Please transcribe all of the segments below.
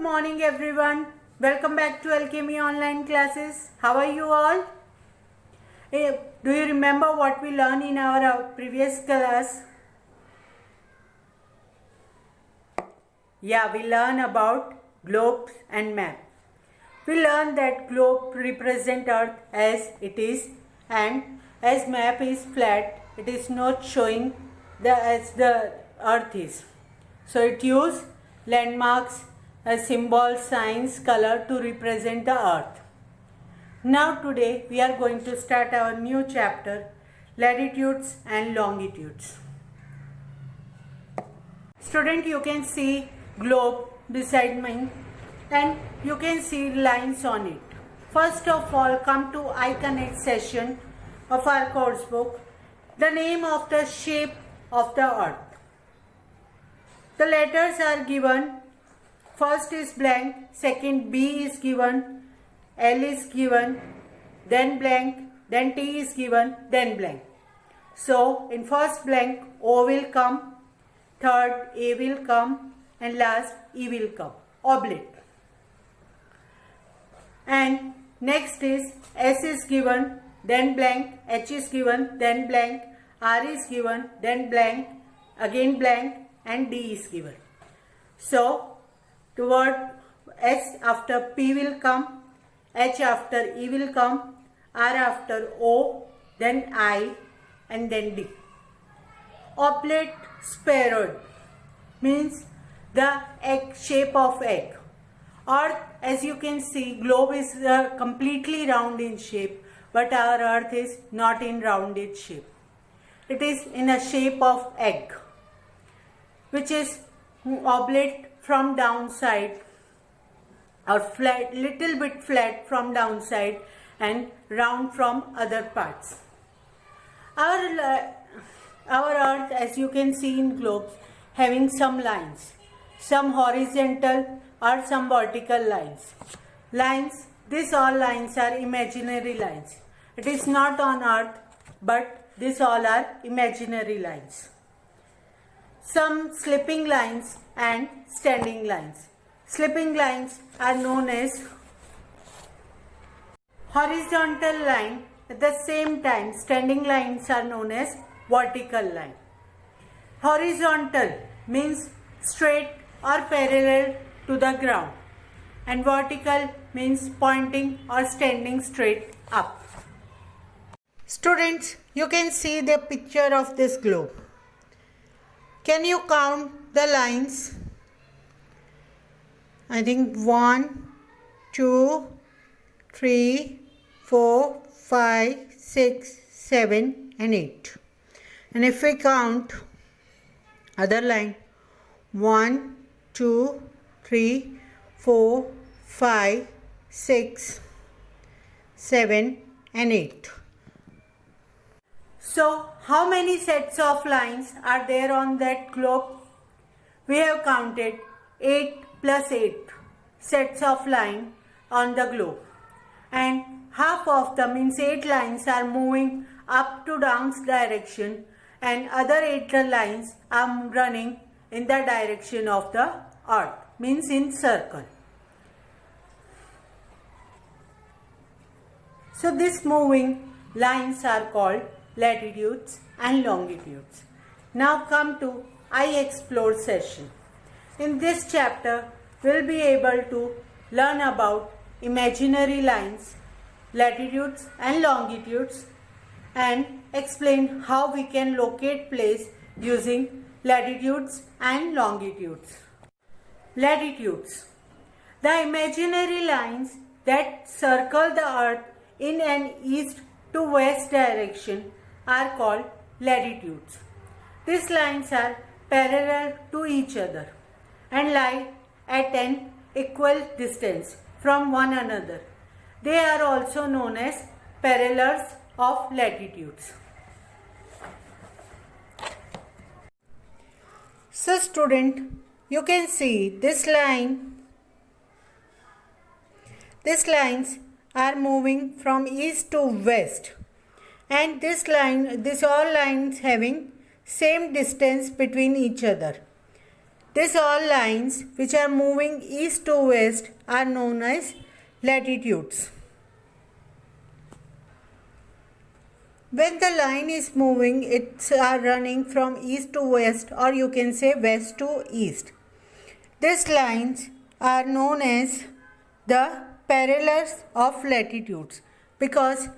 morning everyone. Welcome back to Alchemy online classes. How are you all? Do you remember what we learned in our previous class? Yeah, we learned about globes and map. We learned that globe represent Earth as it is, and as map is flat, it is not showing as the Earth is. So it use landmarks, symbols, signs, color to represent the Earth. Now today we are going to start our new chapter, latitudes and longitudes. Student, you can see globe beside me and you can see lines on it. First of all, come to I Connect session of our course book, the name of the shape of the Earth. The letters are given. First is blank, second B is given, L is given, then blank, then T is given, then blank. So in first blank O will come, third A will come, and last E will come, oblique. And next is S is given, then blank, H is given, then blank, R is given, then blank, again blank, and D is given. So the word S after P will come, H after E will come, R after O, then I, and then D. Oblate spheroid means the egg shape of egg. Earth, as you can see, globe is completely round in shape, but our Earth is not in rounded shape. It is in a shape of egg, which is oblate from downside or flat, little bit flat from downside and round from other parts. Our Earth, as you can see in globes, having some lines, some horizontal or some vertical lines. These all lines are imaginary lines. It is not on Earth, but these all are imaginary lines. Some slipping lines and standing lines. Slipping lines are known as horizontal line. At the same time, standing lines are known as vertical line. Horizontal means straight or parallel to the ground, and vertical means pointing or standing straight up. Students, you can see the picture of this globe. Can you count the lines? I think 1, 2, 3, 4, 5, 6, 7 and 8. And if we count other line, 1, 2, 3, 4, 5, 6, 7 and 8. So how many sets of lines are there on that globe? We have counted 8 plus 8 sets of line on the globe, and half of them, means 8 lines, are moving up to down direction, and other 8 lines are running in the direction of the Earth, means in circle. So these moving lines are called latitudes and longitudes. Now come to I Explore session. In this chapter, we'll be able to learn about imaginary lines, latitudes and longitudes, and explain how we can locate place using latitudes and longitudes. Latitudes. The imaginary lines that circle the Earth in an east to west direction are called latitudes. These lines are parallel to each other and lie at an equal distance from one another. They are also known as parallels of latitudes. So student, you can see these lines are moving from east to west, and these all lines having same distance between each other. These all lines which are moving east to west are known as latitudes. When the line is moving, it's running from east to west, or you can say west to east. These lines are known as the parallels of latitudes because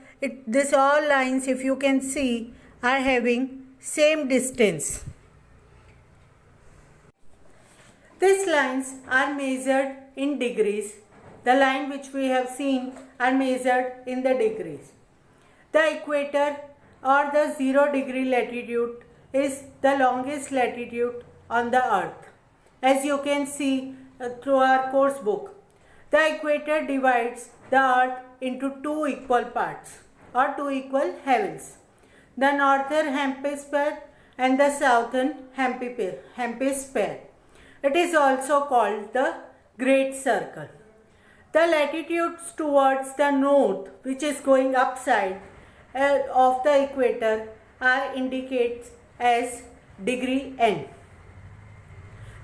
these all lines, if you can see, are having same distance. These lines are measured in degrees. The line which we have seen are measured in the degrees. The equator or the 0-degree latitude is the longest latitude on the earth. As you can see through our course book, the equator divides the earth into two equal parts or two equal heavens, the northern hemisphere and the southern hemisphere. It is also called the Great Circle. The latitudes towards the north, which is going upside of the equator, are indicated as degree N.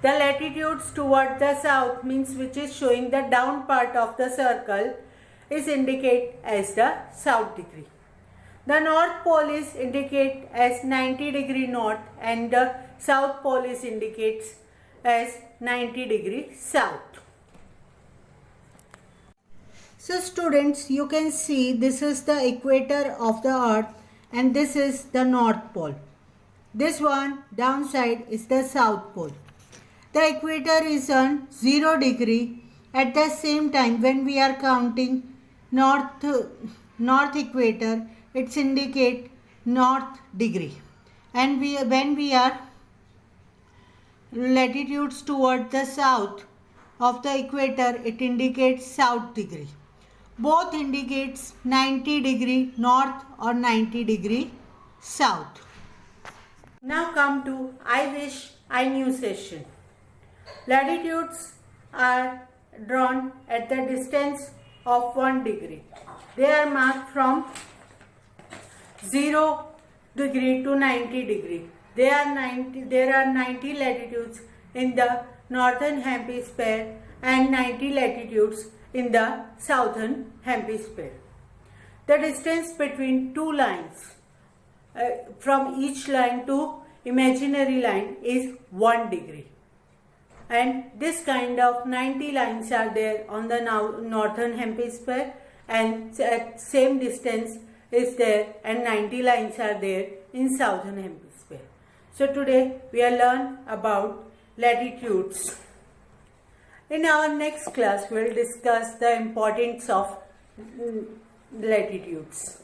The latitudes toward the south, means which is showing the down part of the circle, is indicated as the south degree. The north pole is indicated as 90 degree north and the south pole is indicates as 90 degree south. So students, you can see this is the equator of the earth and this is the north pole. This one downside is the south pole. The equator is on 0 degree. At the same time, when we are counting north equator, it's indicate north degree. And when we are latitudes toward the south of the equator, it indicates south degree. Both indicates 90 degree north or 90 degree south. Now come to I wish I knew session. Latitudes are drawn at the distance of 1 degree. They are marked from 0 degree to 90 degree. There are 90 latitudes in the northern hemisphere and 90 latitudes in the southern hemisphere. The distance between two lines from each line to imaginary line is 1 degree. And this kind of 90 lines are there on the northern hemisphere and at same distance is there and 90 lines are there in southern hemisphere. So today we will learn about latitudes. In our next class we will discuss the importance of latitudes.